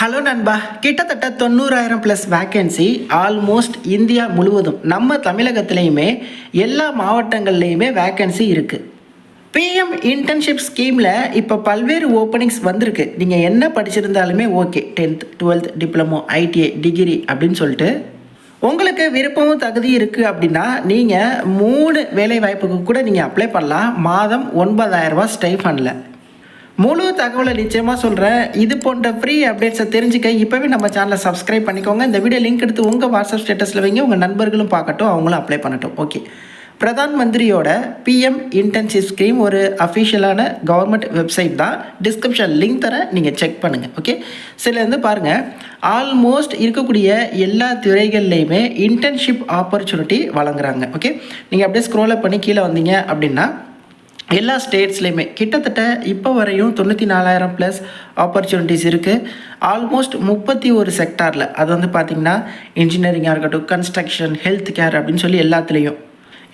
Hello நண்பா, கிட்டத்தட்ட 90,000 plus vacancy almost India முழுவதும் நம்ம தமிழகத்துலேயுமே எல்லா மாவட்டங்கள்லேயுமே வேக்கன்சி இருக்குது. பிஎம் இன்டர்ன்ஷிப் ஸ்கீமில் இப்போ பல்வேறு ஓப்பனிங்ஸ் வந்திருக்கு. நீங்கள் என்ன படிச்சிருந்தாலுமே okay, 10th 12th diploma ITI degree அப்படின்னு சொல்லிட்டு உங்களுக்கு விருப்பமும் தகுதி இருக்குது அப்படின்னா நீங்கள் 3 வேலை வாய்ப்புக்கு கூட நீங்கள் அப்ளை பண்ணலாம். மாதம் 9,000 ரூபா ஸ்டைஃபண்டில். முழு தகவலை நிச்சயமாக சொல்கிறேன். இது போன்ற ஃப்ரீ அப்டேட்ஸை தெரிஞ்சுக்க இப்போவே நம்ம சேனலை சப்ஸ்கிரைப் பண்ணிக்கோங்க. இந்த வீடியோ லிங்க் எடுத்து உங்கள் வாட்ஸ்அப் ஸ்டேட்டஸில் வைங்க, உங்கள் நண்பர்களும் பார்க்கட்டும், அவங்களும் அப்ளை பண்ணட்டும். ஓகே, பிரதான் மந்திரியோட பிஎம் இன்டர்ன்ஷிப் ஸ்கீம் ஒரு அஃபிஷியலான கவர்மெண்ட் வெப்சைட் தான். டிஸ்கிரிப்ஷன் லிங்க் தரேன், நீங்கள் செக் பண்ணுங்கள். ஓகே, சில பாருங்கள், ஆல்மோஸ்ட் இருக்கக்கூடிய எல்லா துறைகள்லையுமே இன்டர்ன்ஷிப் ஆப்பர்ச்சுனிட்டி வழங்குறாங்க. ஓகே, நீங்கள் அப்படியே ஸ்க்ரோல் பண்ணி கீழே வந்தீங்க அப்படின்னா எல்லா ஸ்டேட்ஸ்லேயுமே கிட்டத்தட்ட இப்போ வரையும் 94,000 ப்ளஸ் ஆப்பர்ச்சுனிட்டிஸ் இருக்குது. ஆல்மோஸ்ட் 31 செக்டாரில், அது பார்த்திங்கன்னா இன்ஜினியரிங்காக இருக்கட்டும், கன்ஸ்ட்ரக்ஷன், ஹெல்த் கேர் அப்படின்னு சொல்லி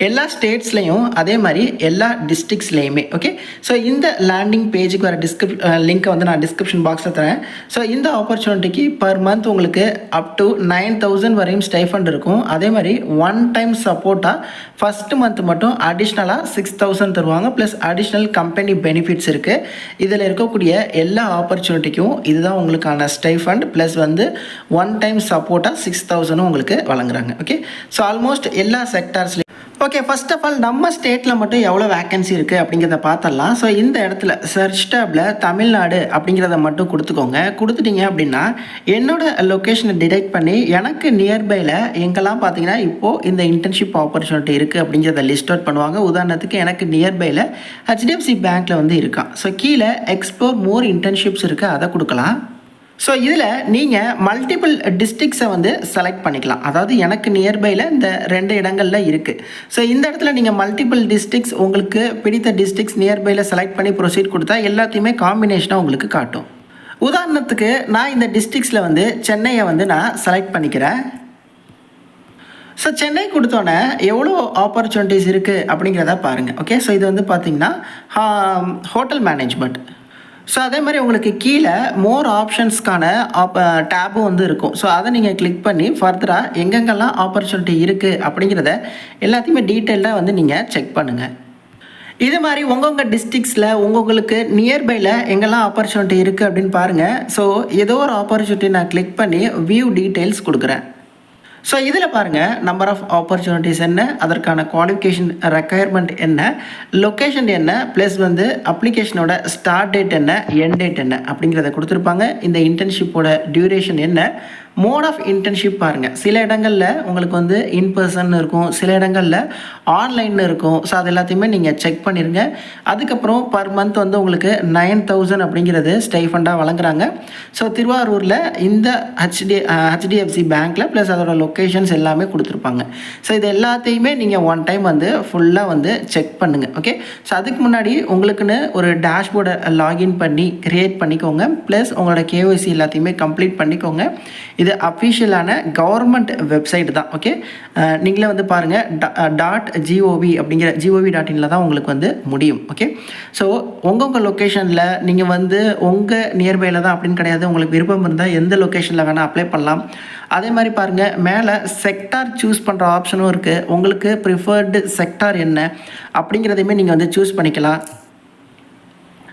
எல்லா ஸ்டேட்ஸ்லையும், அதே மாதிரி எல்லா டிஸ்ட்ரிக்ஸ்லேயுமே. ஓகே, ஸோ இந்த லேண்டிங் பேஜுக்கு வர லிங்க்கை நான் டிஸ்கிரிப்ஷன் பாக்ஸில் தரேன். ஸோ இந்த ஆப்பர்ச்சுனிட்டிக்கு பர் மந்த் உங்களுக்கு அப் டு 9,000 வரையும் ஸ்டைஃபண்ட் இருக்கும். அதே மாதிரி ஒன் டைம் சப்போர்ட்டாக ஃபஸ்ட்டு மந்த் மட்டும் அடிஷ்னலாக 6,000 தருவாங்க. ப்ளஸ் அடிஷ்னல் கம்பெனி பெனிஃபிட்ஸ் இருக்குது. இதில் இருக்கக்கூடிய எல்லா ஆப்பர்ச்சுனிட்டிக்கும் இதுதான் உங்களுக்கான ஸ்டைஃபண்ட். ப்ளஸ் ஒன் டைம் சப்போர்ட்டாக 6,000 உங்களுக்கு வழங்குறாங்க. ஓகே, ஸோ ஆல்மோஸ்ட் எல்லா செக்டார்ஸ்லையும். ஓகே, ஃபர்ஸ்ட் ஆஃப் ஆல் நம்ம ஸ்டேட்டில் மட்டும் எவ்வளோ வேக்கன்சி இருக்குது அப்படிங்கிறத பார்த்துடலாம். ஸோ இந்த இடத்துல சர்ச் டேப்பில் தமிழ்நாடு அப்படிங்கிறத மட்டும் கொடுத்துக்கோங்க. கொடுத்துட்டீங்க அப்படின்னா என்னோடய லொக்கேஷனை டிடெக்ட் பண்ணி எனக்கு நியர்பையில் எங்கெல்லாம் பார்த்தீங்கன்னா இப்போது இந்த இன்டர்ன்ஷிப் ஆப்பர்ச்சுனிட்டி இருக்குது அப்படிங்கிறத லிஸ்ட் அவுட் பண்ணுவாங்க. உதாரணத்துக்கு எனக்கு நியர்பையில் ஹெச்டிஎஃப்சி பேங்க்கில் இருக்கான். ஸோ கீழே எக்ஸ்ப்ளோர் மோர் இன்டர்ன்ஷிப்ஸ் இருக்குது, அதை கொடுக்கலாம். ஸோ இதில் நீங்கள் மல்டிபிள் டிஸ்ட்ரிக்ஸை செலக்ட் பண்ணிக்கலாம். அதாவது எனக்கு நியர்பையில் இந்த 2 இடங்களில் இருக்குது. ஸோ இந்த இடத்துல நீங்கள் மல்டிபிள் டிஸ்ட்ரிக்ஸ், உங்களுக்கு பிடித்த டிஸ்ட்ரிக்ஸ் நியர்பையில் செலக்ட் பண்ணி ப்ரொசீட் கொடுத்தா எல்லாத்தையுமே காம்பினேஷனாக உங்களுக்கு காட்டும். உதாரணத்துக்கு நான் இந்த டிஸ்ட்ரிக்ஸில் சென்னையை நான் செலக்ட் பண்ணிக்கிறேன். ஸோ சென்னை கொடுத்தோன்னே எவ்வளோ ஆப்பர்ச்சுனிட்டிஸ் இருக்குது அப்படிங்கிறத பாருங்கள். ஓகே, ஸோ இது பார்த்திங்கன்னா ஹோட்டல் மேனேஜ்மெண்ட். ஸோ அதே மாதிரி உங்களுக்கு கீழே மோர் ஆப்ஷன்ஸ்க்கான டேபும் இருக்கும். ஸோ அதை நீங்கள் கிளிக் பண்ணி ஃபர்தராக எங்கெங்கெல்லாம் ஆப்பர்ச்சுனிட்டி இருக்குது அப்படிங்கிறத எல்லாத்தையுமே டீட்டெயிலாக நீங்கள் செக் பண்ணுங்கள். இது மாதிரி உங்கள் டிஸ்ட்ரிக்ஸில் உங்களுக்கு நியர்பையில் எங்கெல்லாம் ஆப்பர்ச்சுனிட்டி இருக்குது அப்படின்னு பாருங்கள். ஸோ ஏதோ ஒரு ஆப்பர்ச்சுனிட்டி நான் கிளிக் பண்ணி வியூ டீட்டெயில்ஸ் கொடுக்குறேன். ஸோ இதில் பாருங்கள், நம்பர் ஆஃப் ஆப்பர்ச்சுனிட்டிஸ் என்ன, அதற்கான குவாலிஃபிகேஷன் ரெக்குயர்மெண்ட் என்ன, லொக்கேஷன் என்ன, ப்ளஸ் அப்ளிகேஷனோட ஸ்டார்ட் டேட் என்ன, எண்ட் டேட் என்ன அப்படிங்கிறத கொடுத்துருப்பாங்க. இந்த இன்டர்ன்ஷிப்போட டியூரேஷன் என்ன, மோட் ஆஃப் இன்டர்ன்ஷிப் பாருங்கள். சில இடங்களில் உங்களுக்கு இன் பர்சன் இருக்கும், சில இடங்களில் ஆன்லைன் இருக்கும். ஸோ அது எல்லாத்தையுமே நீங்கள் செக் பண்ணிடுங்க. அதுக்கப்புறம் பர் மந்த் உங்களுக்கு 9,000 அப்படிங்கிறது ஸ்டைஃபண்டாக வழங்குறாங்க. ஸோ திருவாரூரில் இந்த ஹெச்டிஎஃப்சி பேங்க்கில் ப்ளஸ் அதோட லொக்கேஷன்ஸ் எல்லாமே கொடுத்துருப்பாங்க. ஸோ இது எல்லாத்தையுமே நீங்கள் ஒன் டைம் ஃபுல்லாக செக் பண்ணுங்கள். ஓகே, ஸோ அதுக்கு முன்னாடி உங்களுக்குன்னு ஒரு டேஷ்போர்டை லாகின் பண்ணி க்ரியேட் பண்ணிக்கோங்க. ப்ளஸ் உங்களோட கேஒய்சி எல்லாத்தையுமே கம்ப்ளீட் பண்ணிக்கோங்க. இது அஃபிஷியலான கவர்மெண்ட் வெப்சைட் தான். ஓகே, நீங்களே பாருங்கள், .gov அப்படிங்கிற gov.inல தான் உங்களுக்கு முடியும். ஓகே, ஸோ உங்கள் லொக்கேஷனில் நீங்கள் உங்கள் நியர்பையில் தான் அப்படின்னு கிடையாது. உங்களுக்கு விருப்பம் இருந்தால் எந்த லொக்கேஷனில் வேணால் அப்ளை பண்ணலாம். அதே மாதிரி பாருங்கள், மேலே செக்டார் சூஸ் பண்ணுற ஆப்ஷனும் இருக்குது. உங்களுக்கு ப்ரிஃபர்டு செக்டார் என்ன அப்படிங்கிறதையுமே நீங்கள் சூஸ் பண்ணிக்கலாம்.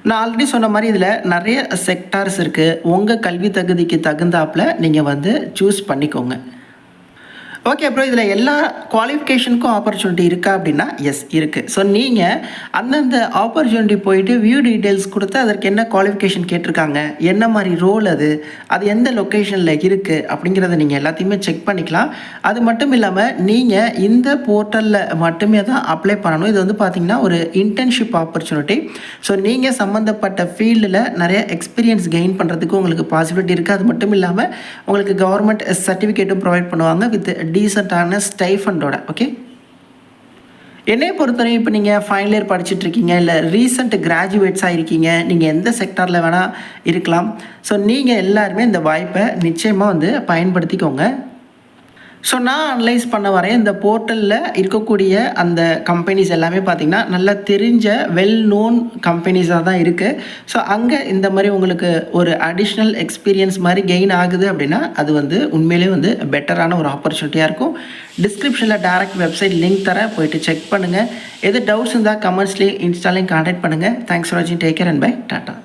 நான் ஆல்ரெடி சொன்ன மாதிரி இதில் நிறைய செக்டார்ஸ் இருக்குது. உங்கள் கல்வி தகுதிக்கு தகுந்தாப்பில் நீங்கள் சூஸ் பண்ணிக்கோங்க. ஓகே, அப்புறம் இதில் எல்லா குவாலிஃபிகேஷனுக்கும் ஆப்பர்ச்சுனிட்டி இருக்கா அப்படின்னா எஸ் இருக்குது. ஸோ நீங்கள் அந்தந்த ஆப்பர்ச்சுனிட்டி போயிட்டு வியூ டீட்டெயில்ஸ் கொடுத்து அதற்கு என்ன குவாலிஃபிகேஷன் கேட்டிருக்காங்க, என்ன மாதிரி ரோல், அது எந்த லொக்கேஷனில் இருக்குது அப்படிங்கிறத நீங்கள் எல்லாத்தையுமே செக் பண்ணிக்கலாம். அது மட்டும் இல்லாமல் நீங்கள் இந்த போர்ட்டலில் மட்டுமே தான் அப்ளை பண்ணணும். இது பார்த்திங்கன்னா ஒரு இன்டர்ன்ஷிப் ஆப்பர்ச்சுனிட்டி. ஸோ நீங்கள் சம்மந்தப்பட்ட ஃபீல்டில் நிறைய எக்ஸ்பீரியன்ஸ் கெயின் பண்ணுறதுக்கு உங்களுக்கு பாசிபிலிட்டி இருக்குது. அது மட்டும் இல்லாமல் உங்களுக்கு கவர்மெண்ட் சர்டிஃபிகேட்டும் ப்ரொவைட் பண்ணுவாங்க வித் டீசெண்டான ஸ்டைஃபண்டோட. ஓகே, என்னை பொறுத்தவரையும் இப்போ நீங்கள் ஃபைனல் இயர் படிச்சுட்ருக்கீங்க, இல்லை ரீசெண்ட் கிராஜுவேட்ஸாக இருக்கீங்க, நீங்கள் எந்த செக்டாரில் வேணால் இருக்கலாம். ஸோ நீங்கள் எல்லாருமே இந்த வாய்ப்பை நிச்சயமாக பயன்படுத்திக்கோங்க. ஸோ நான் அனலைஸ் பண்ண வரேன் இந்த போர்ட்டலில் இருக்கக்கூடிய அந்த கம்பெனிஸ் எல்லாமே பார்த்திங்கன்னா நல்லா தெரிஞ்ச வெல் நோன் கம்பெனிஸாக தான் இருக்குது. ஸோ அங்கே இந்த மாதிரி உங்களுக்கு ஒரு அடிஷ்னல் எக்ஸ்பீரியன்ஸ் மாதிரி கெயின் ஆகுது அப்படின்னா அது வந்து உண்மையிலே வந்து பெட்டரான ஒரு ஆப்பர்ச்சுனிட்டியாக இருக்கும். டிஸ்கிரிப்ஷனில் டேரக்ட் வெப்சைட் லிங்க் தரேன், போயிட்டு செக் பண்ணுங்கள். எது டவுட்ஸ் இருந்தால் கமெண்ட்ஸ்லேயும் இன்ஸ்டாலையும் கான்டாக்ட் பண்ணுங்கள். தேங்க்ஸ் ஃபார் வாட்சிங். Take care and bye. Tata.